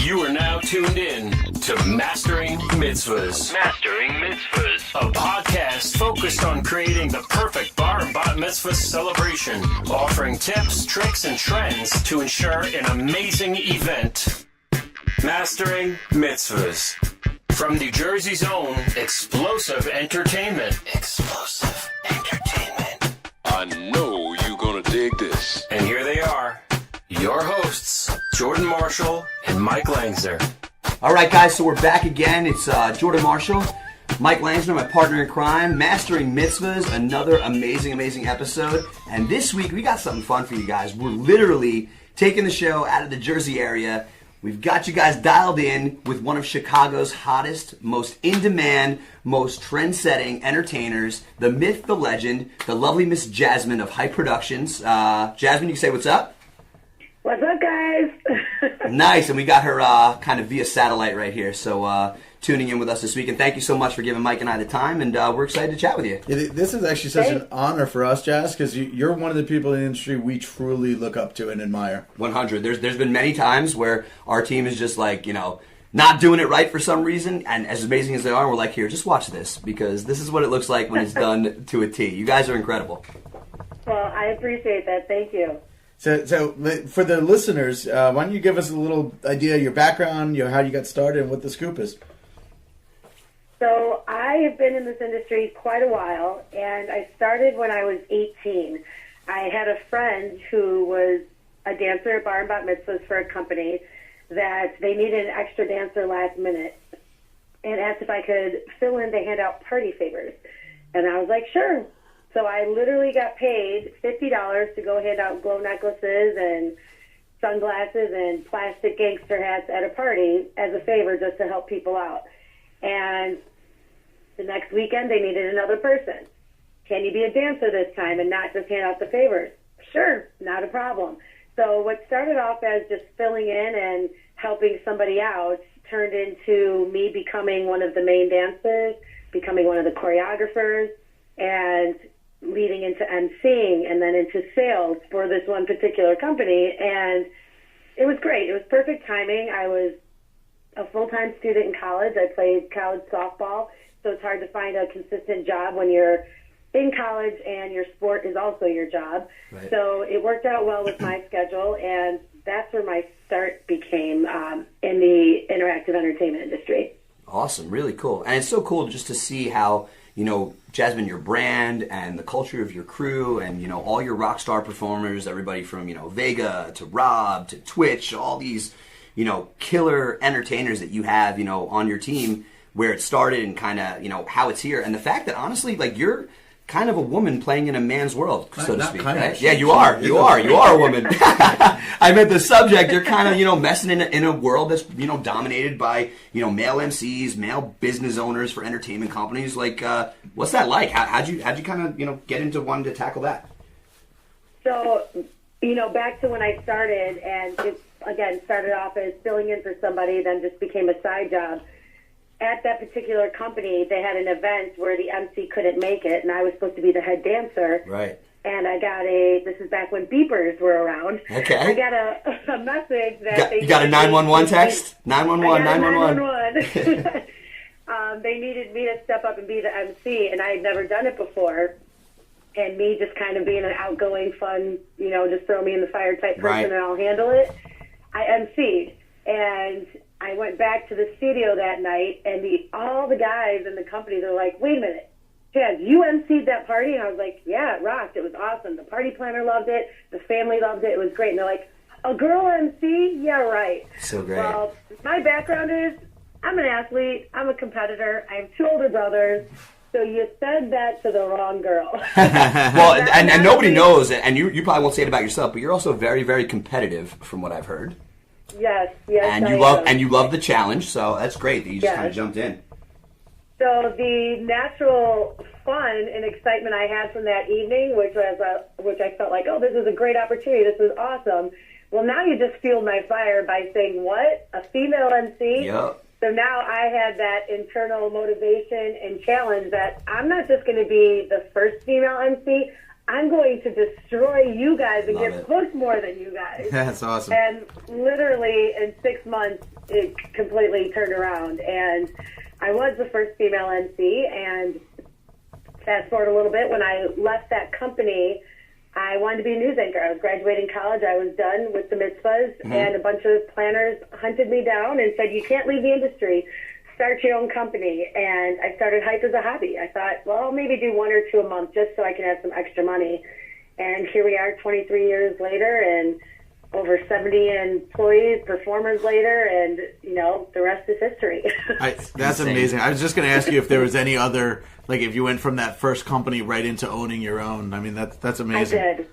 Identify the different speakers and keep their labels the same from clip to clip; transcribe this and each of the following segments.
Speaker 1: You are now tuned in to Mastering Mitzvahs. Mastering Mitzvahs, a podcast focused on creating the perfect bar and bat mitzvah celebration, offering tips, tricks, and trends to ensure an amazing event. Mastering Mitzvahs. From New Jersey's own Xplosive Entertainment. Xplosive Entertainment.
Speaker 2: I know you're gonna dig this.
Speaker 1: And here they are, your hosts, Jordan Marshall and Mike Langsner.
Speaker 3: All right, guys, so we're back again. It's Jordan Marshall, Mike Langsner, my partner in crime, Mastering Mitzvahs, another amazing episode. And this week, we got something fun for you guys. We're literally taking the show out of the Jersey area. We've got you guys dialed in with one of Chicago's hottest, most in-demand, most trend-setting entertainers, the myth, the legend, the lovely Miss Jasmine of Hype Productions. Jasmine, you can say what's up?
Speaker 4: What's up, guys?
Speaker 3: Nice, and we got her kind of via satellite right here, so tuning in with us this week. And thank you so much for giving Mike and I the time, and we're excited to chat with you.
Speaker 5: This is actually such an honor for us, Jazz, because you're one of the people in the industry we truly look up to and admire.
Speaker 3: 100. There's been many times where our team is just like, not doing it right for some reason, and as amazing as they are, we're like, here, just watch this, because this is what it looks like when it's done to a T. You guys are incredible.
Speaker 4: Well, I appreciate that. Thank you.
Speaker 5: So for the listeners, why don't you give us a little idea of your background, how you got started, and what the scoop is?
Speaker 4: So I have been in this industry quite a while, and I started when I was 18. I had a friend who was a dancer at bar and bat mitzvahs for a company that they needed an extra dancer last minute, and asked if I could fill in to hand out party favors. And I was like, sure. So I literally got paid $50 to go hand out glow necklaces and sunglasses and plastic gangster hats at a party as a favor just to help people out. And the next weekend they needed another person. Can you be a dancer this time and not just hand out the favors? Sure, not a problem. So what started off as just filling in and helping somebody out turned into me becoming one of the main dancers, becoming one of the choreographers, and leading into emceeing and then into sales for this one particular company. And it was great. It was perfect timing. I was a full-time student in college. I played college softball, so it's hard to find a consistent job when you're in college and your sport is also your job. Right. So it worked out well with my schedule, and that's where my start became in the interactive entertainment industry.
Speaker 3: Awesome. Really cool. And it's so cool just to see how, Jasmine, your brand and the culture of your crew and, all your rock star performers, everybody from, Vega to Rob to Twitch, all these, killer entertainers that you have, on your team, where it started and kind of, how it's here. And the fact that, honestly, you're kind of a woman playing in a man's world, so to speak. Right? Yeah, you are. You are a woman. I meant the subject. You're kind of, messing in a world that's, dominated by, male MCs, male business owners for entertainment companies. What's that like? How'd you kind of, get into wanting to tackle that?
Speaker 4: So, back to when I started, and it, again, started off as filling in for somebody, then just became a side job. At that particular company, they had an event where the MC couldn't make it, and I was supposed to be the head dancer.
Speaker 3: Right.
Speaker 4: And I got this is back when beepers were around.
Speaker 3: Okay.
Speaker 4: I got a message that
Speaker 3: you got a 911 text? 911,
Speaker 4: 911. They needed me to step up and be the MC, and I had never done it before. And me just kind of being an outgoing, fun, just throw me in the fire type person, right, and I'll handle it. I MC'd, and I went back to the studio that night, and all the guys in the company, they're like, wait a minute, Chad, you emceed that party? And I was like, yeah, it rocked. It was awesome. The party planner loved it. The family loved it. It was great. And they're like, a girl MC? Yeah, right.
Speaker 3: So great.
Speaker 4: Well, my background is I'm an athlete. I'm a competitor. I have 2 older brothers. So you said that to the wrong girl.
Speaker 3: Well, and nobody knows, and you probably won't say it about yourself, but you're also very, very competitive from what I've heard.
Speaker 4: Yes,
Speaker 3: and you love the challenge, so that's great that you just kind of jumped in.
Speaker 4: So the natural fun and excitement I had from that evening, which I felt like, oh, this is a great opportunity, this is awesome. Well, now you just fueled my fire by saying, what, a female MC?
Speaker 3: Yep.
Speaker 4: So now I had that internal motivation and challenge that I'm not just going to be the first female MC. I'm going to destroy you guys and
Speaker 3: Love
Speaker 4: get
Speaker 3: it.
Speaker 4: booked more than you guys.
Speaker 5: That's awesome.
Speaker 4: And literally in 6 months, it completely turned around. And I was the first female MC. And fast forward a little bit, when I left that company, I wanted to be a news anchor. I was graduating college. I was done with the mitzvahs. And a bunch of planners hunted me down and said, you can't leave the industry. Start your own company. And I started Hype as a hobby. I thought, well, I'll maybe do 1 or 2 a month just so I can have some extra money. And here we are 23 years later and over 70 employees, performers later, and, you know, the rest is history.
Speaker 5: That's amazing. I was just going to ask you if there was any other, like if you went from that first company right into owning your own. I mean, that's amazing.
Speaker 4: I did.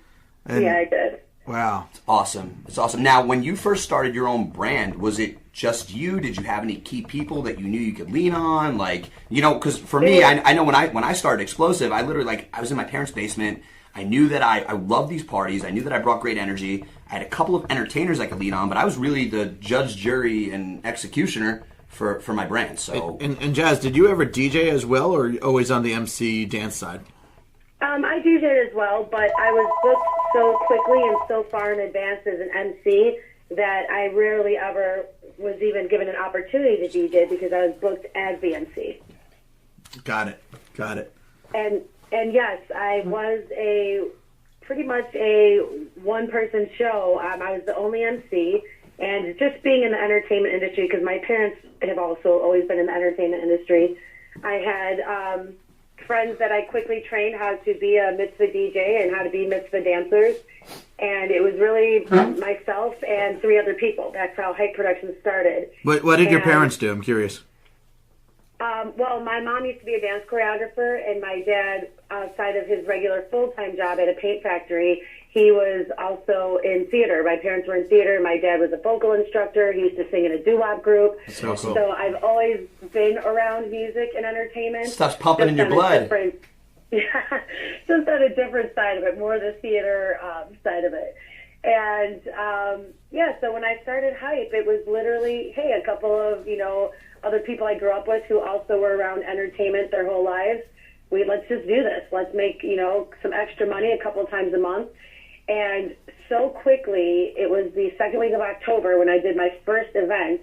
Speaker 5: And,
Speaker 4: I did.
Speaker 5: Wow.
Speaker 3: Awesome. It's awesome. Now, when you first started your own brand, was it just you? Did you have any key people that you knew you could lean on? Like, you know, because for me, I know when I started Xplosive, I literally, like, I was in my parents' basement. I knew that I loved these parties. I knew that I brought great energy. I had a couple of entertainers I could lean on, but I was really the judge, jury, and executioner for my brand. So,
Speaker 5: and Jazz, did you ever DJ as well, or always on the MC dance side?
Speaker 4: I DJed as well, but I was booked so quickly and so far in advance as an MC that I rarely ever was even given an opportunity to DJ because I was booked as the MC.
Speaker 5: Got it.
Speaker 4: And yes, I was pretty much a one-person show. I was the only MC, and just being in the entertainment industry, because my parents have also always been in the entertainment industry, I had friends that I quickly trained how to be a mitzvah DJ and how to be mitzvah dancers, and it was really myself and 3 other people. That's how Hype Productions started.
Speaker 5: What did your parents do? I'm curious.
Speaker 4: Well, my mom used to be a dance choreographer, and my dad, outside of his regular full-time job at a paint factory, he was also in theater. My parents were in theater. My dad was a vocal instructor. He used to sing in a doo-wop group.
Speaker 5: So cool.
Speaker 4: So I've always been around music and entertainment.
Speaker 3: stuff's pumping in your blood.
Speaker 4: Yeah, just on a different side of it, more the theater side of it. And, so when I started Hype, it was literally, hey, a couple of, other people I grew up with who also were around entertainment their whole lives. Let's just do this. Let's make, some extra money a couple times a month. And so quickly, it was the second week of October when I did my first event.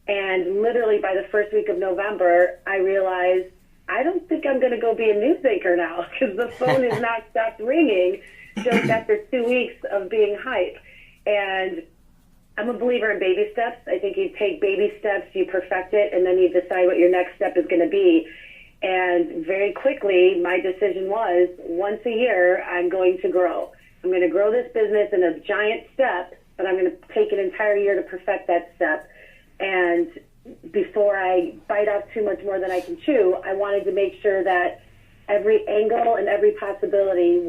Speaker 4: And literally by the first week of November, I realized I don't think I'm going to go be a news anchor now because the phone has not stopped ringing just after 2 weeks of being Hype. And I'm a believer in baby steps. I think you take baby steps, you perfect it, and then you decide what your next step is going to be. And very quickly, my decision was, once a year, I'm going to grow. I'm going to grow this business in a giant step, but I'm going to take an entire year to perfect that step. And before I bite off too much more than I can chew, I wanted to make sure that every angle and every possibility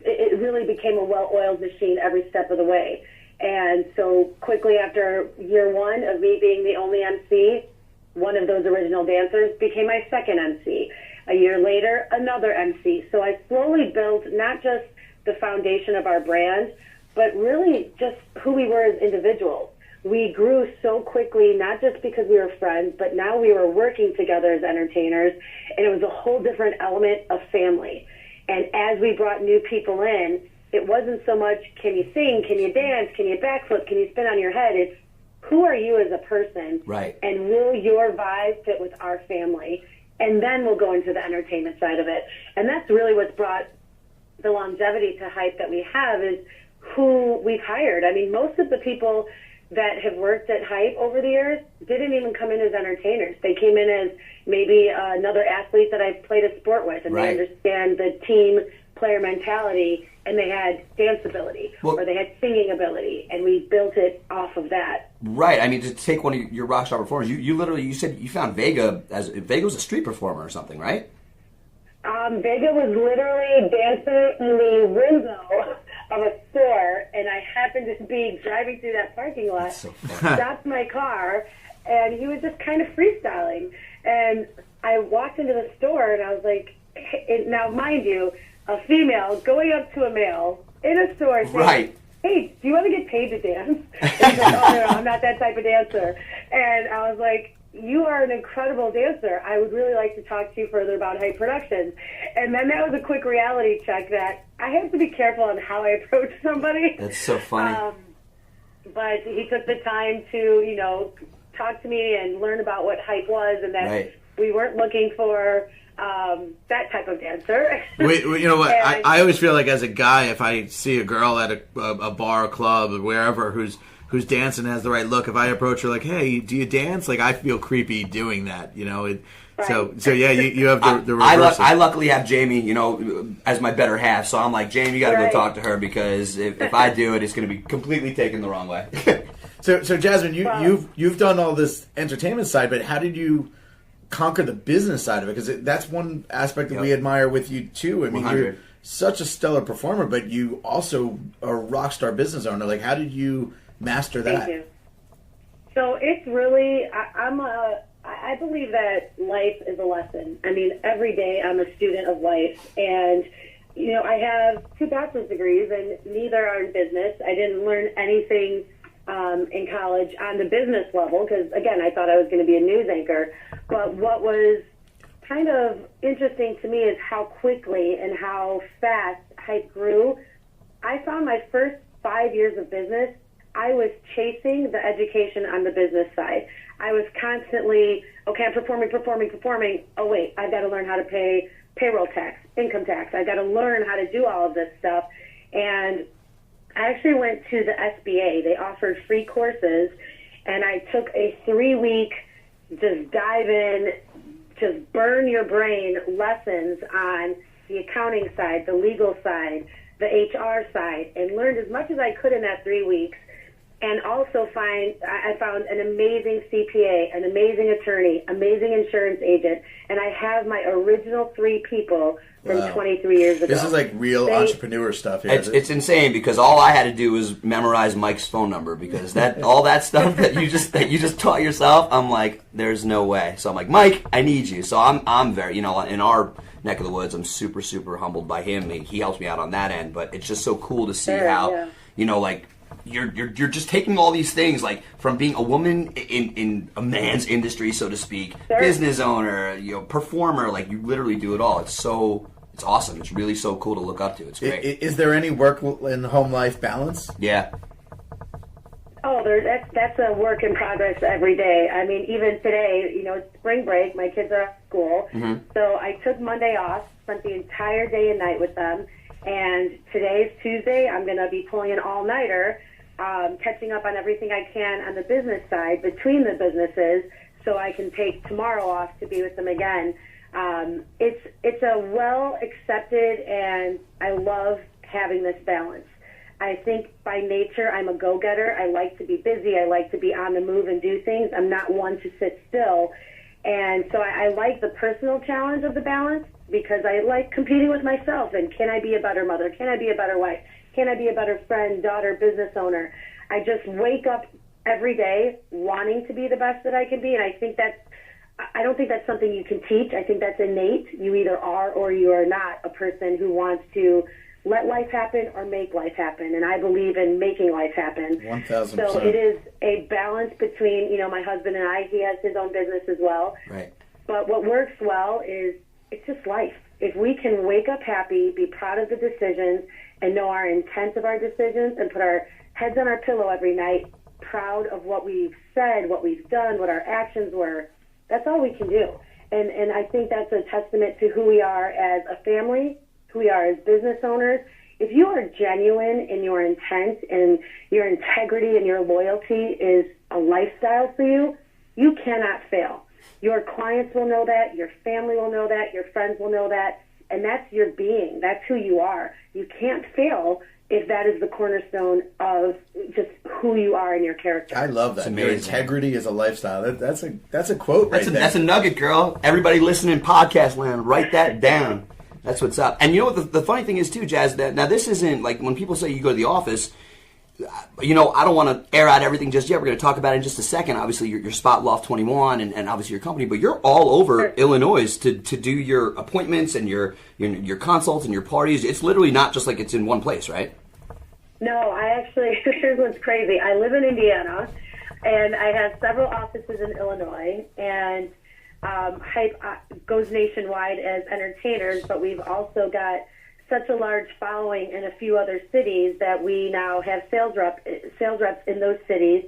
Speaker 4: it really became a well-oiled machine every step of the way. And so quickly after year 1 of me being the only MC, one of those original dancers became my second MC. A year later, another MC. So I slowly built not just the foundation of our brand, but really just who we were as individuals. We grew so quickly, not just because we were friends, but now we were working together as entertainers, and it was a whole different element of family. And as we brought new people in, it wasn't so much, can you sing, can you dance, can you backflip, can you spin on your head? It's, who are you as a person?
Speaker 3: Right.
Speaker 4: And will your vibe fit with our family? And then we'll go into the entertainment side of it. And that's really what's brought the longevity to Hype that we have, is who we've hired. I mean, most of the people that have worked at Hype over the years didn't even come in as entertainers. They came in as maybe another athlete that I've played a sport with, and
Speaker 3: Right.
Speaker 4: they understand the team player mentality, and they had dance ability, or they had singing ability, and we built it off of that.
Speaker 3: Right. I mean, to take one of your rock star performers, you said you found Vega was a street performer or something, right?
Speaker 4: Vega was literally dancing in the window of a store, and I happened to be driving through that parking lot, stopped my car, and he was just kind of freestyling. And I walked into the store, and I was like, now mind you, a female going up to a male in a store saying,
Speaker 3: right.
Speaker 4: Hey, do you want to get paid to dance? And he's like, oh, no, I'm not that type of dancer. And I was like, you are an incredible dancer. I would really like to talk to you further about Hype Productions. And then that was a quick reality check that I have to be careful on how I approach somebody.
Speaker 3: That's so funny.
Speaker 4: But he took the time to, talk to me and learn about what Hype was, and that we weren't looking for that type of dancer.
Speaker 5: You know what? I always feel like as a guy, if I see a girl at a bar, a club, or wherever who's dancing, has the right look, if I approach her like, "Hey, do you dance?" Like, I feel creepy doing that. So yeah, you have the reverse.
Speaker 3: I luckily have Jamie, as my better half. So I'm like, Jamie, you got to go talk to her, because if I do it, it's going to be completely taken the wrong way.
Speaker 5: So Jasmine, you've done all this entertainment side, but how did you conquer the business side of it? Because that's one aspect that we admire with you too. I mean,
Speaker 3: 100.
Speaker 5: you're such a stellar performer, but you also are a rock star business owner. Like, how did you master that?
Speaker 4: Thank you. So it's really, I believe that life is a lesson. I mean, every day I'm a student of life, and I have 2 bachelor's degrees, and neither are in business. I didn't learn anything in college on the business level, because, again, I thought I was going to be a news anchor. But what was kind of interesting to me is how quickly and how fast Hype grew. I found my first 5 years of business, I was chasing the education on the business side. I was constantly, okay, I'm performing. Oh, wait, I've got to learn how to pay payroll tax, income tax. I've got to learn how to do all of this stuff. And I actually went to the SBA. They offered free courses, and I took a 3-week, just dive in, just burn your brain lessons on the accounting side, the legal side, the HR side, and learned as much as I could in that 3 weeks. And also I found an amazing CPA, an amazing attorney, amazing insurance agent, and I have my original 3 people from 23 years ago.
Speaker 5: This is like real entrepreneur stuff. Yeah,
Speaker 3: it's insane, because all I had to do was memorize Mike's phone number, because all that stuff that you just taught yourself, I'm like, there's no way. So I'm like, Mike, I need you. So I'm very, in our neck of the woods, I'm super, super humbled by him. He helps me out on that end, but it's just so cool to see how, like, you're just taking all these things, like, from being a woman in a man's industry, so to speak, business owner, performer, like, you literally do it all. It's awesome. It's really so cool to look up to. It's great.
Speaker 5: Is there any work and home life balance?
Speaker 3: Yeah.
Speaker 4: Oh, that's a work in progress every day. I mean, even today, it's spring break. My kids are at school. Mm-hmm. So I took Monday off, spent the entire day and night with them. And today's Tuesday. I'm going to be pulling an all-nighter, catching up on everything I can on the business side between the businesses, so I can take tomorrow off to be with them again. It's a well-accepted, and I love having this balance. I think by nature I'm a go-getter. I like to be busy. I like to be on the move and do things. I'm not one to sit still. And so I like the personal challenge of the balance, because I like competing with myself. And can I be a better mother? Can I be a better wife? Can I be a better friend, daughter, business owner? I just wake up every day wanting to be the best that I can be. And I don't think that's something you can teach. I think that's innate. You either are or you are not a person who wants to let life happen or make life happen. And I believe in making life happen.
Speaker 5: 1,000%.
Speaker 4: So it is a balance between, my husband and I. He has his own business as well.
Speaker 3: Right.
Speaker 4: But what works well is it's just life. If we can wake up happy, be proud of the decisions, and know our intent of our decisions, and put our heads on our pillow every night, proud of what we've said, what we've done, what our actions were, that's all we can do. And I think that's a testament to who we are as a family, who we are as business owners. If you are genuine in your intent and your integrity and your loyalty is a lifestyle for you, you cannot fail. Your clients will know that, your family will know that, your friends will know that, and that's your being. That's who you are. You can't fail if that is the cornerstone of just who you are and your character.
Speaker 5: I love that. Your integrity is a lifestyle. That's a quote right there.
Speaker 3: That's a nugget, girl. Everybody listening, podcast land, write that down. That's what's up. And you know what the funny thing is too, Jazz, that now this isn't like when people say you go to the office, I don't want to air out everything just yet. We're going to talk about it in just a second. Obviously, your spot Loft 21 and obviously your company, but you're all over Illinois to do your appointments and your consults and your parties. It's literally not just like it's in one place, right?
Speaker 4: No, I actually, here's what's crazy. I live in Indiana. And I have several offices in Illinois, and Hype goes nationwide as entertainers, but we've also got such a large following in a few other cities that we now have sales reps in those cities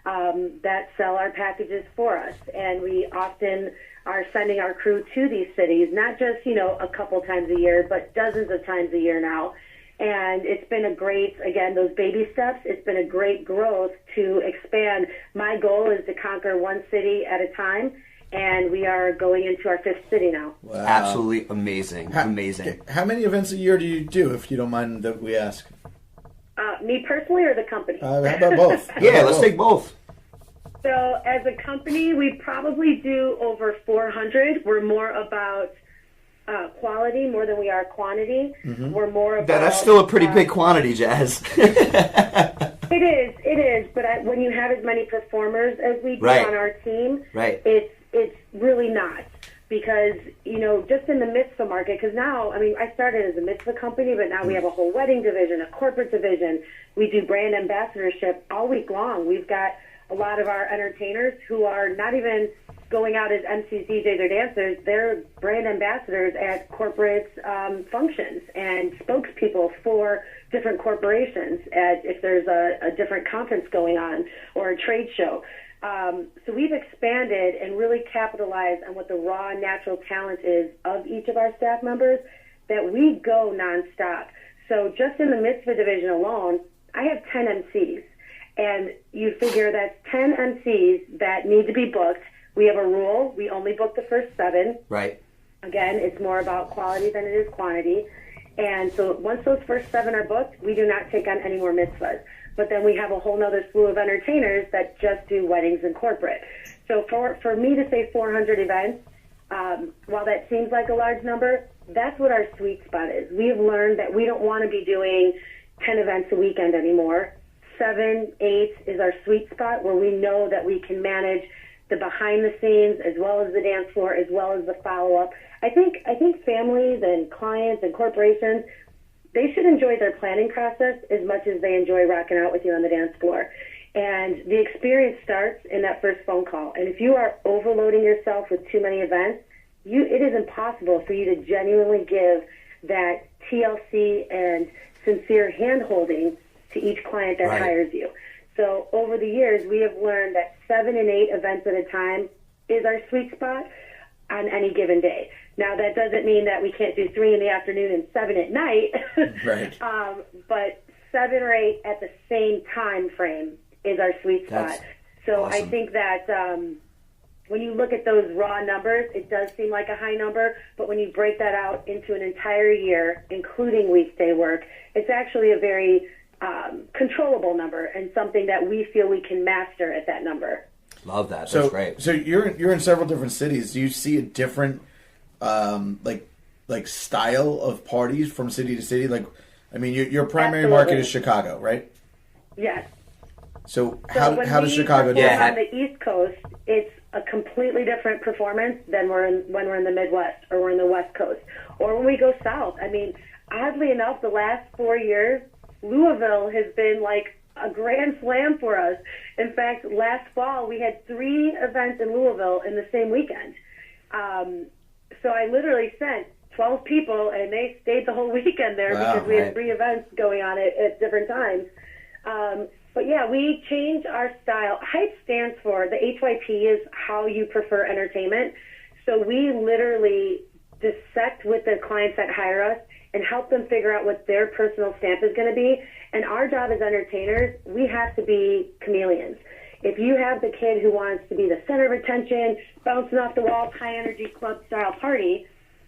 Speaker 4: that sell our packages for us. And we often are sending our crew to these cities, not just, a couple times a year, but dozens of times a year now. And it's been a great, again, those baby steps, it's been a great growth to expand. My goal is to conquer one city at a time, and we are going into our 5th city now.
Speaker 3: Wow. Absolutely amazing. Amazing.
Speaker 5: How many events a year do you do, if you don't mind that we ask?
Speaker 4: Me personally or the company?
Speaker 5: How about both?
Speaker 3: Let's take both.
Speaker 4: So as a company, we probably do over 400. We're more about quality more than we are quantity. Mm-hmm. We're more about...
Speaker 3: That's still a pretty big quantity, Jazz.
Speaker 4: It is. But when you have as many performers as we do on our team, it's really not. Because, just in the mitzvah market, because now, I started as a mitzvah company, but now we have a whole wedding division, a corporate division. We do brand ambassadorship all week long. We've got a lot of our entertainers who are not even going out as MCs, DJs, or dancers. They're brand ambassadors at corporate functions and spokespeople for different corporations if there's a different conference going on or a trade show. So we've expanded and really capitalized on what the raw natural talent is of each of our staff members, that we go nonstop. So just in the mitzvah division alone, I have 10 MCs. And you figure that's 10 MCs that need to be booked. We have a rule. We only book the first 7.
Speaker 3: Right.
Speaker 4: Again, it's more about quality than it is quantity. And so once those first 7 are booked, we do not take on any more mitzvahs. But then we have a whole other slew of entertainers that just do weddings and corporate. So for me to say 400 events, while that seems like a large number, that's what our sweet spot is. We have learned that we don't want to be doing 10 events a weekend anymore. 7, 8 is our sweet spot where we know that we can manage the behind the scenes as well as the dance floor as well as the follow-up. I think families and clients and corporations, they should enjoy their planning process as much as they enjoy rocking out with you on the dance floor. And the experience starts in that first phone call. And if you are overloading yourself with too many events, it is impossible for you to genuinely give that TLC and sincere hand-holding to each client that hires you. So over the years, we have learned that 7 and 8 events at a time is our sweet spot on any given day. Now, that doesn't mean that we can't do 3 in the afternoon and 7 at night. Right. But 7 or 8 at the same time frame is our sweet spot. That's so awesome. I think that when you look at those raw numbers, it does seem like a high number, but when you break that out into an entire year, including weekday work, it's actually a very controllable number and something that we feel we can master at that number.
Speaker 3: Love that. That's great.
Speaker 5: So you're in several different cities. Do you see a different like style of parties from city to city? Like, your primary market is Chicago, right?
Speaker 4: Yes.
Speaker 5: So how does Chicago do?
Speaker 4: On the East Coast, it's a completely different performance than when we're in the Midwest or we're in the West Coast or when we go south. Oddly enough, the last 4 years, Louisville has been like a grand slam for us. In fact, last fall we had 3 events in Louisville in the same weekend. So I literally sent 12 people, and they stayed the whole weekend there because we had 3 events going on at different times. But yeah, we change our style. HYPE stands for, the HYP is how you prefer entertainment. So we literally dissect with the clients that hire us and help them figure out what their personal stamp is going to be. And our job as entertainers, we have to be chameleons. If you have the kid who wants to be the center of attention, bouncing off the walls, high-energy club-style party,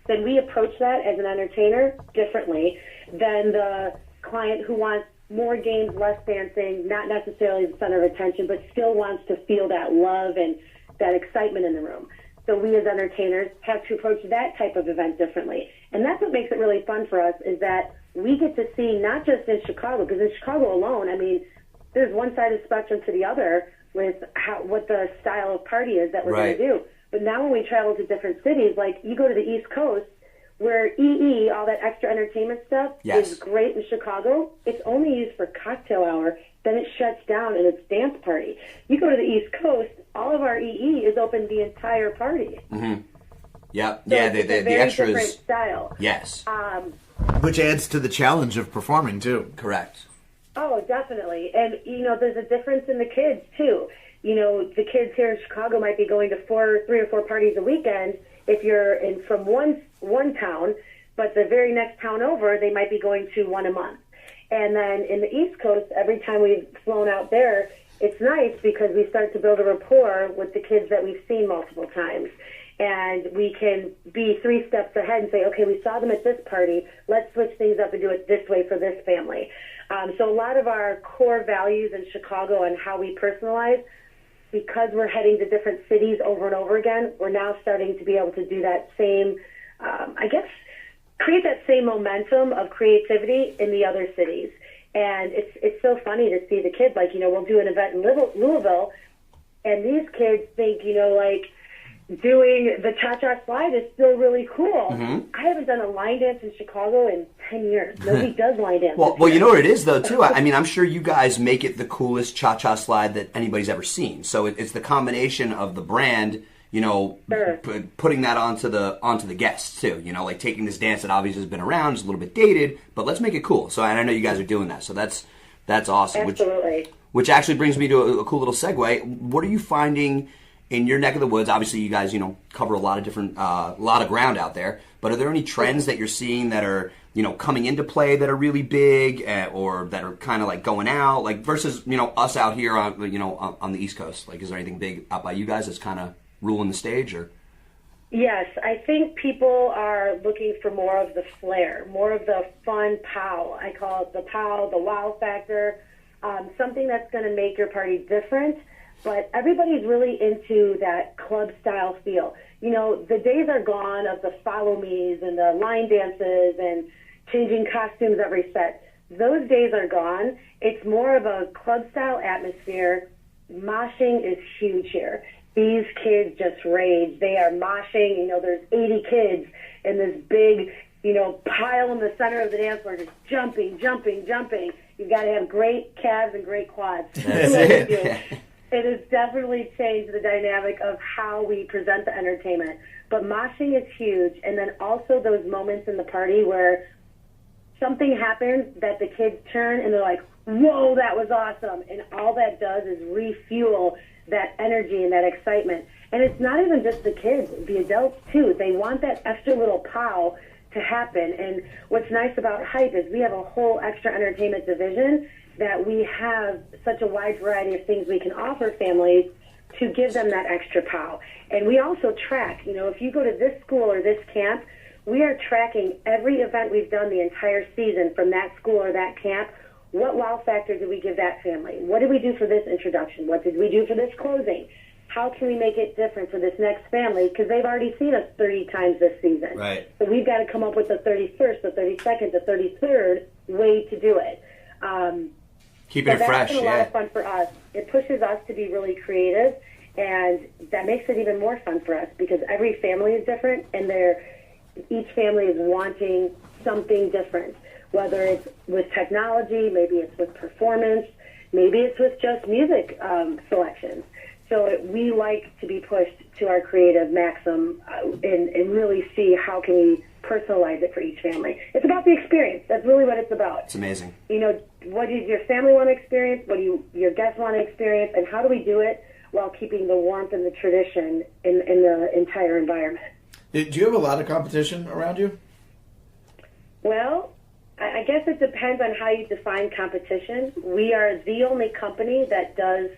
Speaker 4: then we approach that as an entertainer differently than the client who wants more games, less dancing, not necessarily the center of attention, but still wants to feel that love and that excitement in the room. So we as entertainers have to approach that type of event differently. And that's what makes it really fun for us, is that we get to see, not just in Chicago, because in Chicago alone, there's one side of the spectrum to the other with what the style of party is that we're going to do. But now when we travel to different cities, like you go to the East Coast, where EE, all that extra entertainment stuff,
Speaker 3: Yes.
Speaker 4: is great in Chicago, it's only used for cocktail hour, then it shuts down and it's dance party. You go to the East Coast, all of our EE is open the entire party.
Speaker 3: Mm-hmm. Yep.
Speaker 4: So
Speaker 3: Yeah,
Speaker 4: it's a
Speaker 3: the
Speaker 4: very
Speaker 3: extras.
Speaker 4: different style.
Speaker 3: Yes.
Speaker 5: Which adds to the challenge of performing, too.
Speaker 3: Correct.
Speaker 4: Oh, definitely. And, there's a difference in the kids, too. The kids here in Chicago might be going to 3 or 4 parties a weekend if you're from one town, but the very next town over, they might be going to one a month. And then in the East Coast, every time we've flown out there, it's nice because we start to build a rapport with the kids that we've seen multiple times. And we can be 3 steps ahead and say, okay, we saw them at this party. Let's switch things up and do it this way for this family. So a lot of our core values in Chicago and how we personalize, because we're heading to different cities over and over again, we're now starting to be able to do that same, create that same momentum of creativity in the other cities. And it's so funny to see the kids, we'll do an event in Louisville, and these kids think, doing the cha-cha slide is still really cool.
Speaker 3: Mm-hmm.
Speaker 4: I haven't done a line dance in Chicago in 10 years. Nobody does line dance.
Speaker 3: Well, you know what it is, though, too? I mean, I'm sure you guys make it the coolest cha-cha slide that anybody's ever seen. So it's the combination of the brand,
Speaker 4: Sure.
Speaker 3: putting that onto the guests, too. Taking this dance that obviously has been around, is a little bit dated, but let's make it cool. So, and I know you guys are doing that. So that's awesome.
Speaker 4: Absolutely.
Speaker 3: Which actually brings me to a cool little segue. What are you finding in your neck of the woods? Obviously, you guys, cover a lot of different, lot of ground out there. But are there any trends that you're seeing that are, coming into play that are really big, or that are kind of like going out, versus, us out here on, on the East Coast? Is there anything big out by you guys that's kind of ruling the stage, or?
Speaker 4: Yes, I think people are looking for more of the flair, more of the fun pow. I call it the pow, the wow factor, something that's going to make your party different. But everybody's really into that club-style feel. The days are gone of the follow-me's and the line dances and changing costumes every set. Those days are gone. It's more of a club-style atmosphere. Moshing is huge here. These kids just rage. They are moshing. There's 80 kids in this big, pile in the center of the dance floor, just jumping. You've got to have great calves and great quads.
Speaker 3: That's it.
Speaker 4: It has definitely changed the dynamic of how we present the entertainment. But moshing is huge. And then also those moments in the party where something happens that the kids turn and they're like, whoa, that was awesome. And all that does is refuel that energy and that excitement. And it's not even just the kids, the adults too. They want that extra little pow to happen. And what's nice about Hype is we have a whole extra entertainment division that we have such a wide variety of things we can offer families to give them that extra pow. And we also track, if you go to this school or this camp, we are tracking every event we've done the entire season from that school or that camp. What wow factor did we give that family? What did we do for this introduction? What did we do for this closing? How can we make it different for this next family? Because they've already seen us 30 times this season.
Speaker 3: Right.
Speaker 4: So we've got to come up with the 31st, the 32nd, the 33rd way to do it.
Speaker 3: Keeping it fresh,
Speaker 4: that's been a lot of fun for us. It pushes us to be really creative, and that makes it even more fun for us because every family is different, and each family is wanting something different, whether it's with technology, maybe it's with performance, maybe it's with just music selections. So we like to be pushed to our creative maximum and really see how can we personalize it for each family. It's about the experience. That's really what it's about.
Speaker 3: It's amazing.
Speaker 4: What does your family want to experience? What do your guests want to experience? And how do we do it while keeping the warmth and the tradition in the entire environment?
Speaker 5: Do you have a lot of competition around you?
Speaker 4: Well, I guess it depends on how you define competition. We are the only company that does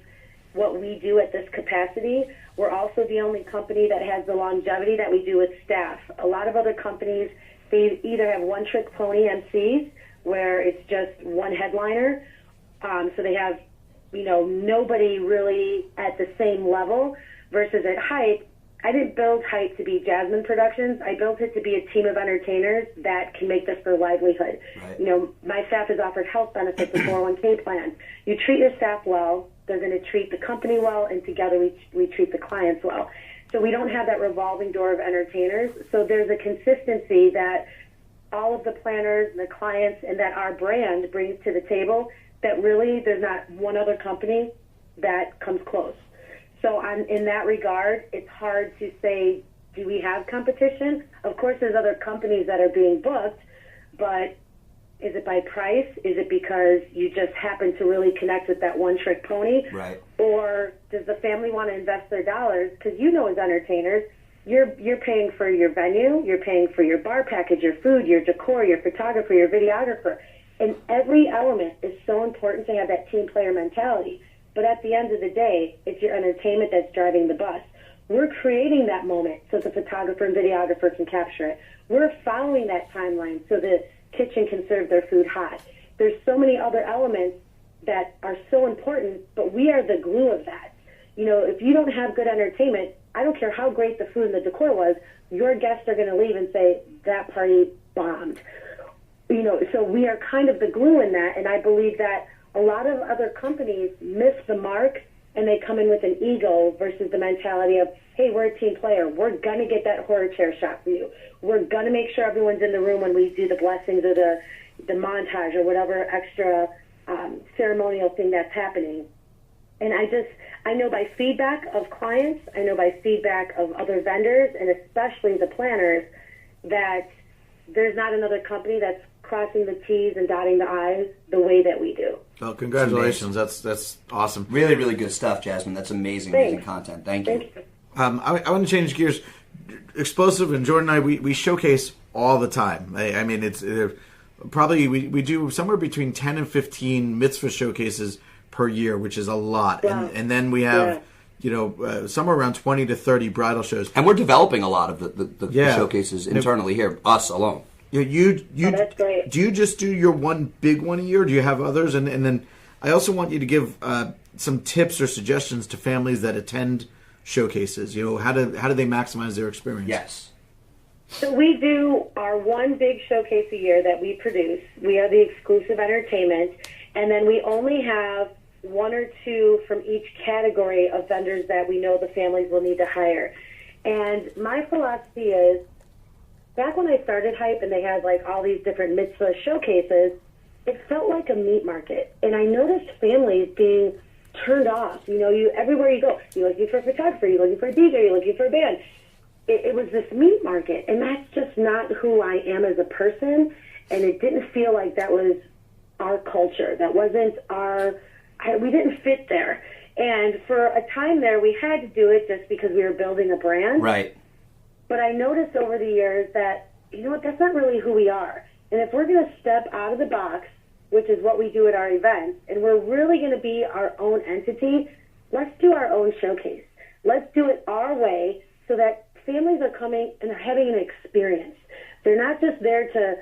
Speaker 4: what we do at this capacity. We're also the only company that has the longevity that we do with staff. A lot of other companies, they either have one-trick pony MCs, where it's just one headliner, so they have, nobody really at the same level, versus at Hype, I didn't build Hype to be Jasmine Productions. I built it to be a team of entertainers that can make this their livelihood. Right. My staff is offered health benefits and 401k plans. You treat your staff well, they're going to treat the company well, and together we treat the clients well. So we don't have that revolving door of entertainers. So there's a consistency that all of the planners and the clients and that our brand brings to the table that really there's not one other company that comes close. So in that regard, it's hard to say, do we have competition? Of course, there's other companies that are being booked, but is it by price? Is it because you just happen to really connect with that one-trick pony?
Speaker 3: Right.
Speaker 4: Or does the family want to invest their dollars? Because as entertainers, you're paying for your venue, you're paying for your bar package, your food, your decor, your photographer, your videographer. And every element is so important to have that team player mentality. But at the end of the day, it's your entertainment that's driving the bus. We're creating that moment so the photographer and videographer can capture it. We're following that timeline so the kitchen can serve their food hot. There's so many other elements that are so important, but we are the glue of that. If you don't have good entertainment, I don't care how great the food and the decor was, your guests are going to leave and say, that party bombed. So we are kind of the glue in that, and I believe that a lot of other companies miss the mark, and they come in with an ego versus the mentality of, hey, we're a team player. We're going to get that horror chair shot for you. We're going to make sure everyone's in the room when we do the blessings or the montage or whatever extra ceremonial thing that's happening. And I know by feedback of clients, I know by feedback of other vendors, and especially the planners, that there's not another company that's crossing the T's and dotting the I's the way that we do.
Speaker 5: Well, congratulations. That's awesome.
Speaker 3: Really, really good stuff, Jasmine. That's amazing, amazing content. Thank you.
Speaker 5: I want to change gears. Xplosive and Jordan and I, we showcase all the time. I mean, it's probably we do somewhere between 10 and 15 mitzvah showcases per year, which is a lot.
Speaker 4: Wow.
Speaker 5: And then we have, somewhere around 20 to 30 bridal shows.
Speaker 3: And we're developing a lot of the showcases internally here, us alone.
Speaker 4: That's great.
Speaker 5: Do you just do your one big one a year? Or do you have others? And then I also want you to give some tips or suggestions to families that attend showcases. How do they maximize their experience?
Speaker 3: Yes.
Speaker 4: So we do our one big showcase a year that we produce. We are the Xplosive Entertainment, and then we only have one or two from each category of vendors that we know the families will need to hire. And my philosophy is, back when I started Hype and they had all these different mitzvah showcases, it felt like a meat market. And I noticed families being turned off. Everywhere you go, you're looking for a photographer, you're looking for a DJ, you're looking for a band. It was this meat market, and that's just not who I am as a person, and it didn't feel like that was our culture. That wasn't we didn't fit there. And for a time there, we had to do it just because we were building a brand.
Speaker 3: Right.
Speaker 4: But I noticed over the years that, that's not really who we are. And if we're going to step out of the box, which is what we do at our events, and we're really going to be our own entity, let's do our own showcase. Let's do it our way so that families are coming and are having an experience. They're not just there to,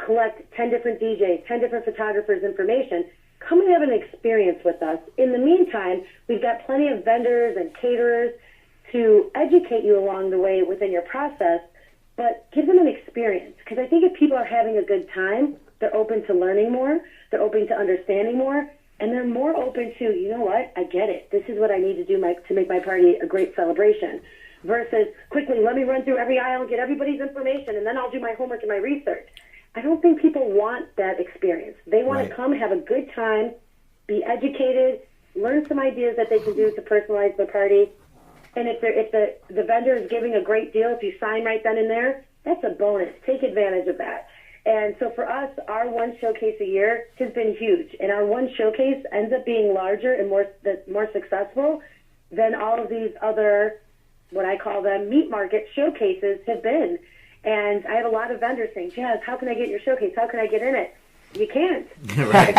Speaker 4: collect 10 different DJs, 10 different photographers' information. Come and have an experience with us. In the meantime, we've got plenty of vendors and caterers to educate you along the way within your process, but give them an experience. Because I think if people are having a good time, they're open to learning more, they're open to understanding more, and they're more open to, I get it. This is what I need to do to make my party a great celebration. Versus, quickly, let me run through every aisle and get everybody's information, and then I'll do my homework and my research. I don't think people want that experience. They want to come, have a good time, be educated, learn some ideas that they can do to personalize their party. And if the vendor is giving a great deal, if you sign right then and there, that's a bonus. Take advantage of that. And so for us, our one showcase a year has been huge. And our one showcase ends up being larger and more successful than all of these other, what I call them, meat market showcases have been. And I have a lot of vendors saying, Jazz, how can I get your showcase? How can I get in it? You can't.
Speaker 5: Right.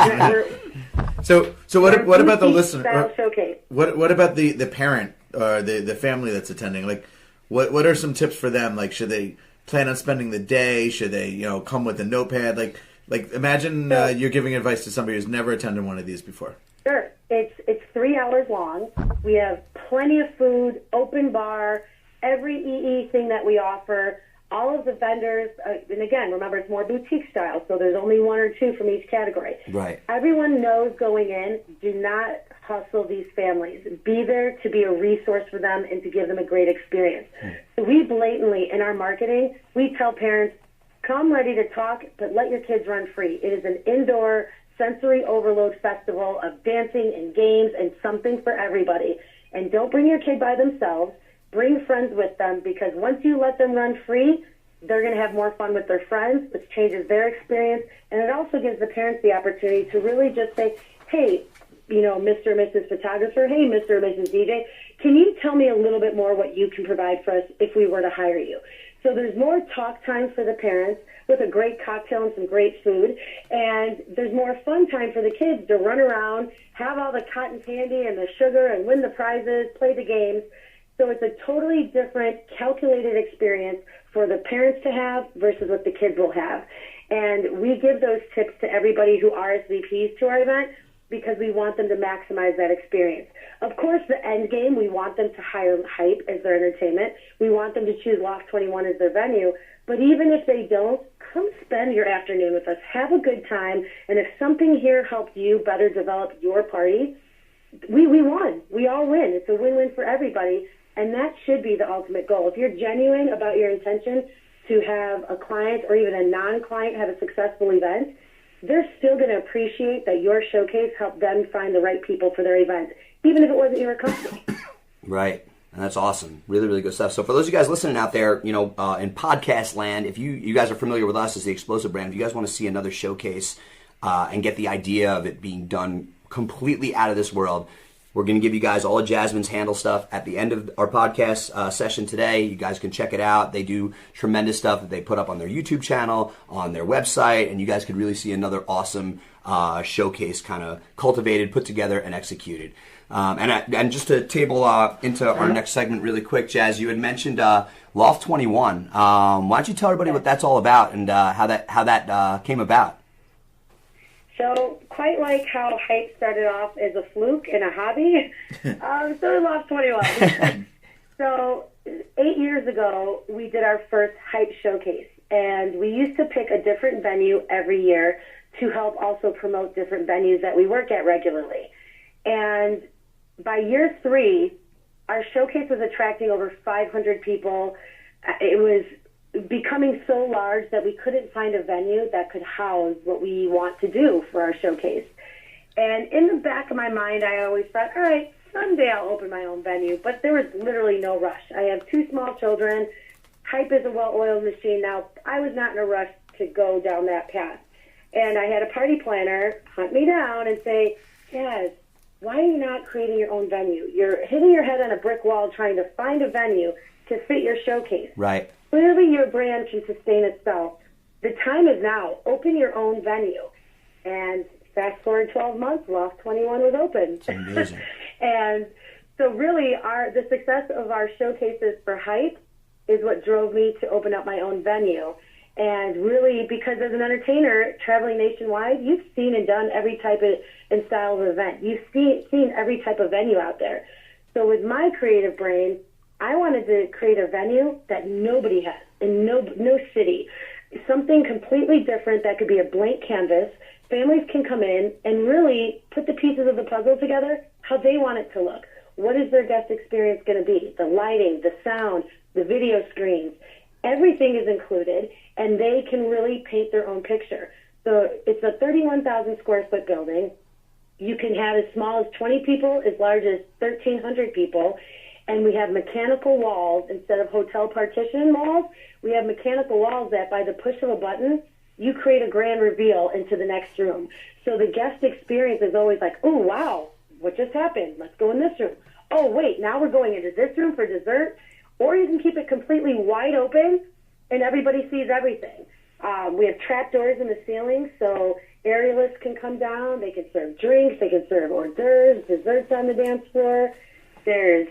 Speaker 5: So what about the listener?
Speaker 4: Showcase.
Speaker 5: What about the parent or the family that's attending? What are some tips for them? Should they plan on spending the day? Should they come with a notepad? Imagine you're giving advice to somebody who's never attended one of these before.
Speaker 4: Sure. It's 3 hours long. We have plenty of food, open bar, every EE thing that we offer. all of the vendors, and again, remember, it's more boutique style, so there's only one or two from each category.
Speaker 3: Right.
Speaker 4: Everyone knows going in, do not hustle these families. Be there to be a resource for them and to give them a great experience. So we blatantly, in our marketing, we tell parents, come ready to talk, but let your kids run free. It is an indoor sensory overload festival of dancing and games and something for everybody. And don't bring your kid by themselves. Bring friends with them, because once you let them run free, they're going to have more fun with their friends, which changes their experience. And it also gives the parents the opportunity to really just say, hey, you know, Mr. and Mrs. Photographer, hey, Mr. and Mrs. DJ, can you tell me a little bit more what you can provide for us if we were to hire you? So there's more talk time for the parents with a great cocktail and some great food. And there's more fun time for the kids to run around, have all the cotton candy and the sugar and win the prizes, play the games. So it's a totally different, calculated experience for the parents to have versus what the kids will have. And we give those tips to everybody who RSVPs to our event because we want them to maximize that experience. Of course, the end game, we want them to hire Hype as their entertainment. We want them to choose Loft 21 as their venue. But even if they don't, come spend your afternoon with us. Have a good time. And if something here helped you better develop your party, we won. We all win. It's a win-win for everybody. And that should be the ultimate goal. If you're genuine about your intention to have a client or even a non-client have a successful event, they're still going to appreciate that your showcase helped them find the right people for their event, even if it wasn't your company.
Speaker 3: Right. And that's awesome. Really, really good stuff. So for those of you guys listening out there, you know, in podcast land, if you guys are familiar with us as the Xplosive brand, if you guys want to see another showcase and get the idea of it being done completely out of this world, we're going to give you guys all of Jasmine's handle stuff at the end of our podcast session today. You guys can check it out. They do tremendous stuff that they put up on their YouTube channel, on their website, and you guys could really see another awesome showcase kind of cultivated, put together, and executed. And just to table into our next segment really quick, Jazz, you had mentioned Loft 21. Why don't you tell everybody what that's all about and how that came about?
Speaker 4: So quite like how Hype started off as a fluke and a hobby, so did Loft 21. So 8 years ago, we did our first Hype showcase, and we used to pick a different venue every year to help also promote different venues that we work at regularly. And by year 3, our showcase was attracting over 500 people. It was becoming so large that we couldn't find a venue that could house what we want to do for our showcase. And in the back of my mind, I always thought, all right, someday I'll open my own venue. But there was literally no rush. I have 2 small children. Hype is a well-oiled machine now. I was not in a rush to go down that path. And I had a party planner hunt me down and say, Jazz, why are you not creating your own venue? You're hitting your head on a brick wall trying to find a venue to fit your showcase.
Speaker 3: Right.
Speaker 4: Clearly, your brand can sustain itself. The time is now. Open your own venue. And fast forward 12 months, Loft 21 was open.
Speaker 3: It's amazing.
Speaker 4: And so really, the success of our showcases for Hype is what drove me to open up my own venue. And really, because as an entertainer traveling nationwide, you've seen and done every type of and style of event. You've seen every type of venue out there. So with my creative brain, I wanted to create a venue that nobody has in no city. Something completely different that could be a blank canvas. Families can come in and really put the pieces of the puzzle together how they want it to look. What is their guest experience going to be? The lighting, the sound, the video screens, everything is included, and they can really paint their own picture. So it's a 31,000 square foot building. You can have as small as 20 people, as large as 1,300 people. And we have mechanical walls instead of hotel partition walls. We have mechanical walls that by the push of a button, you create a grand reveal into the next room. So the guest experience is always like, oh, wow, what just happened? Let's go in this room. Oh, wait, now we're going into this room for dessert. Or you can keep it completely wide open and everybody sees everything. We have trap doors in the ceiling, so aerialists can come down. They can serve drinks. They can serve hors d'oeuvres, desserts on the dance floor. There's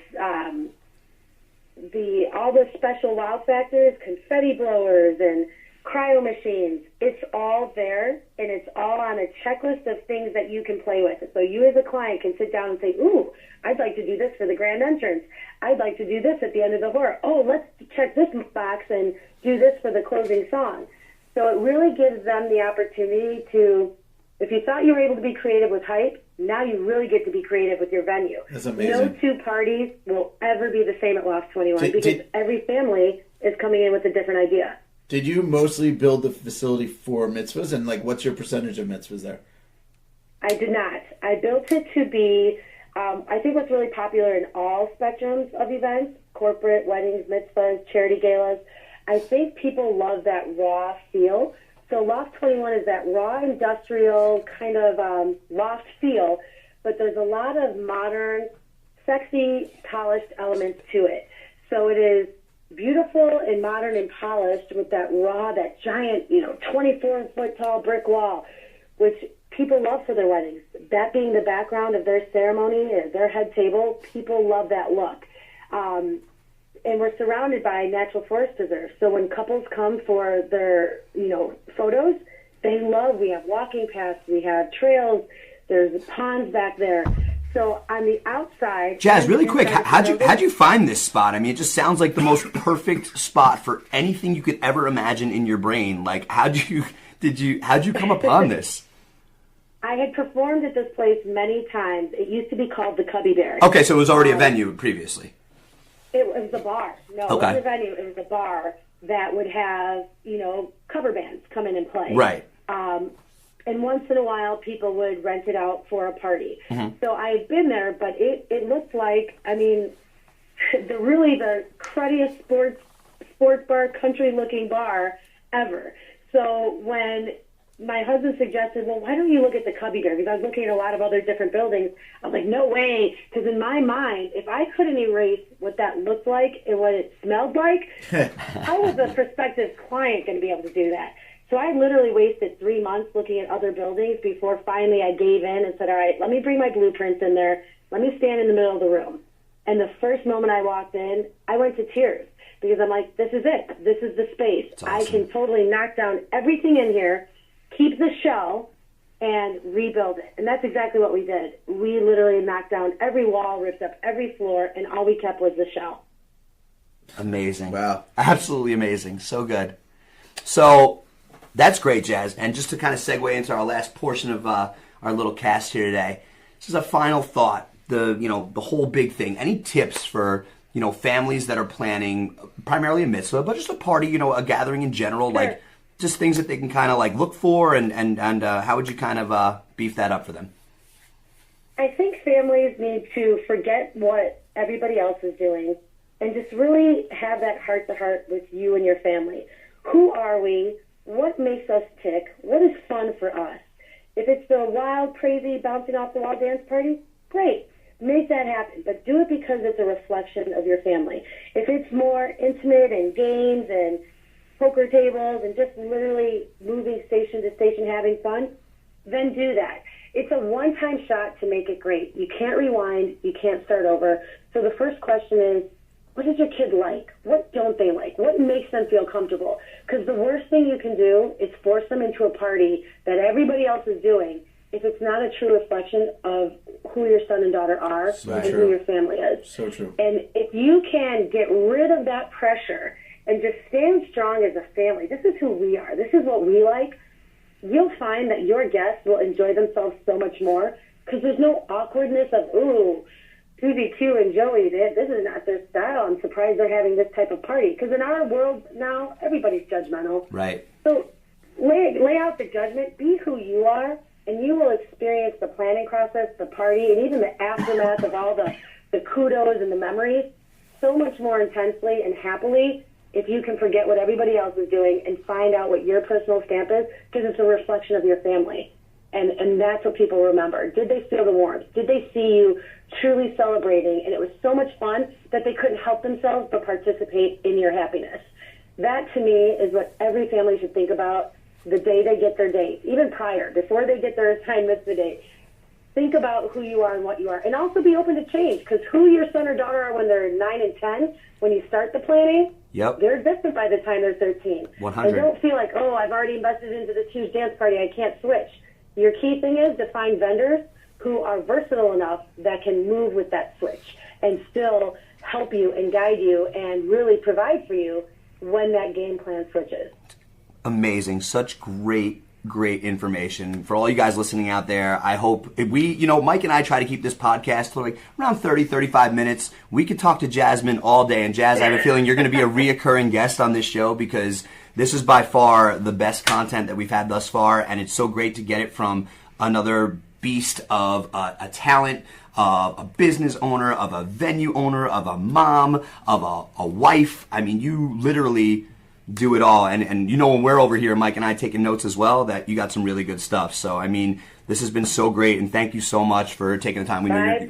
Speaker 4: all the special wow factors, confetti blowers, and cryo machines. It's all there, and it's all on a checklist of things that you can play with. So you as a client can sit down and say, ooh, I'd like to do this for the grand entrance. I'd like to do this at the end of the horror. Oh, let's check this box and do this for the closing song. So it really gives them the opportunity to, if you thought you were able to be creative with hype, now you really get to be creative with your venue.
Speaker 5: That's amazing.
Speaker 4: No two parties will ever be the same at Loft 21 because every family is coming in with a different idea.
Speaker 5: Did you mostly build the facility for mitzvahs, and like, what's your percentage of mitzvahs there?
Speaker 4: I did not. I built it to be, I think what's really popular in all spectrums of events, corporate, weddings, mitzvahs, charity galas, I think people love that raw feel. So Loft 21 is that raw industrial kind of loft feel, but there's a lot of modern, sexy, polished elements to it. So it is beautiful and modern and polished with that raw, that giant, 24-foot tall brick wall, which people love for their weddings. That being the background of their ceremony or their head table, people love that look. And we're surrounded by natural forest preserves. So when couples come for their, photos, they love, we have walking paths, we have trails, there's ponds back there. So on the outside... Jazz,
Speaker 3: really quick, how'd you find this spot? I mean, it just sounds like the most perfect spot for anything you could ever imagine in your brain. Like, how'd you come upon this?
Speaker 4: I had performed at this place many times. It used to be called the Cubby Bear.
Speaker 3: Okay, so it was already a venue previously.
Speaker 4: It was a bar. No,
Speaker 3: okay.
Speaker 4: It wasn't a venue. It was a bar that would have, cover bands come in and play.
Speaker 3: Right.
Speaker 4: And once in a while, people would rent it out for a party.
Speaker 3: Mm-hmm.
Speaker 4: So I had been there, but it looked like, the cruddiest sports bar, country-looking bar ever. So when my husband suggested, well, why don't you look at the Cubby Bear? Because I was looking at a lot of other different buildings. I was like, no way. Because in my mind, if I couldn't erase what that looked like and what it smelled like, how was a prospective client going to be able to do that? So I literally wasted 3 months looking at other buildings before finally I gave in and said, all right, let me bring my blueprints in there. Let me stand in the middle of the room. And the first moment I walked in, I went to tears because I'm like, this is it. This is the space.
Speaker 3: Awesome.
Speaker 4: I can totally knock down everything in here, keep the shell, and rebuild it. And that's exactly what we did. We literally knocked down every wall, ripped up every floor, and all we kept was the shell.
Speaker 3: Amazing.
Speaker 5: Wow.
Speaker 3: Absolutely amazing. So good. So that's great, Jazz. And just to kind of segue into our last portion of our little cast here today, this is a final thought, the whole big thing. Any tips for, families that are planning primarily a mitzvah, but just a party, a gathering in general,
Speaker 4: Sure.
Speaker 3: like just things that they can kind of like look for and how would you kind of beef that up for them?
Speaker 4: I think families need to forget what everybody else is doing and just really have that heart-to-heart with you and your family. Who are we? What makes us tick? What is fun for us? If it's the wild, crazy, bouncing-off-the-wall dance party, great. Make that happen, but do it because it's a reflection of your family. If it's more intimate and games and poker tables and just literally moving station to station having fun, then do that. It's a one-time shot to make it great. You can't rewind. You can't start over. So the first question is, what does your kid like? What don't they like? What makes them feel comfortable? Because the worst thing you can do is force them into a party that everybody else is doing if it's not a true reflection of who your son and daughter are and who your family is.
Speaker 5: So true.
Speaker 4: And if you can get rid of that pressure and just stand strong as a family, this is who we are, this is what we like, you'll find that your guests will enjoy themselves so much more because there's no awkwardness of, ooh, Susie Q and Joey, this is not their style. I'm surprised they're having this type of party. Because in our world now, everybody's judgmental.
Speaker 3: Right.
Speaker 4: So lay out the judgment, be who you are, and you will experience the planning process, the party, and even the aftermath of all the kudos and the memories so much more intensely and happily if you can forget what everybody else is doing and find out what your personal stamp is, because it's a reflection of your family. And that's what people remember. Did they feel the warmth? Did they see you truly celebrating? And it was so much fun that they couldn't help themselves but participate in your happiness. That, to me, is what every family should think about the day they get their date, even prior, before they get their assigned mitzvah date. think about who you are and what you are. And also be open to change, because who your son or daughter are when they're 9 and 10, when you start the planning, they're different by the time they're 13.
Speaker 3: 100.
Speaker 4: And don't feel like, oh, I've already invested into this huge dance party, I can't switch. Your key thing is to find vendors who are versatile enough that can move with that switch and still help you and guide you and really provide for you when that game plan switches.
Speaker 3: Amazing. Such great information for all you guys listening out there. I hope Mike and I try to keep this podcast to like around 35 minutes. We could talk to Jasmine all day. And Jazz, I have a feeling you're going to be a reoccurring guest on this show, because this is by far the best content that we've had thus far. And it's so great to get it from another beast of a talent, of a business owner, of a venue owner, of a mom, of a wife. I mean, you literally do it all. And when we're over here, Mike and I taking notes as well, that you got some really good stuff. So, I mean, this has been so great, and thank you so much for taking the time.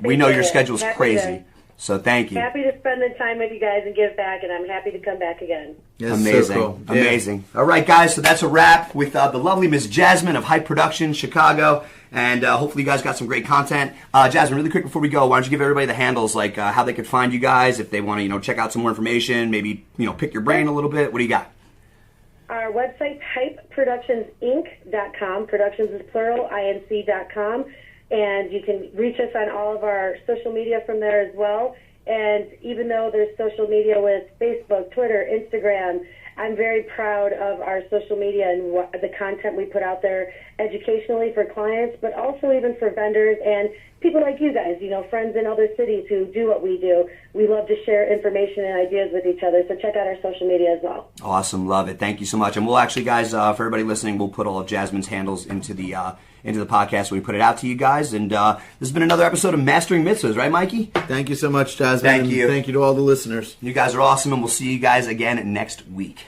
Speaker 3: We know your schedule's crazy. So thank you.
Speaker 4: Happy to spend the time with you guys and give back, and I'm happy to come back again.
Speaker 5: Yes,
Speaker 3: amazing.
Speaker 5: So cool.
Speaker 3: Amazing. All right, guys, so that's a wrap with the lovely Miss Jasmine of Hype Production, Chicago. And hopefully you guys got some great content. Jasmine, really quick before we go, why don't you give everybody the handles, like how they could find you guys, if they want to, check out some more information, maybe, pick your brain a little bit. What do you got?
Speaker 4: Our website's hypeproductionsinc.com. Productions is plural, inc.com. And you can reach us on all of our social media from there as well. And even though there's social media with Facebook, Twitter, Instagram, I'm very proud of our social media and the content we put out there educationally for clients, but also even for vendors and people like you guys, friends in other cities who do what we do. We love to share information and ideas with each other, so check out our social media as well.
Speaker 3: Awesome. Love it. Thank you so much. And we'll actually, guys, for everybody listening, we'll put all of Jasmine's handles into the podcast when we put it out to you guys. And this has been another episode of Mastering Mitzvahs, right, Mikey?
Speaker 5: Thank you so much, Jasmine.
Speaker 3: Thank you.
Speaker 5: Thank you to all the listeners.
Speaker 3: You guys are awesome, and we'll see you guys again next week.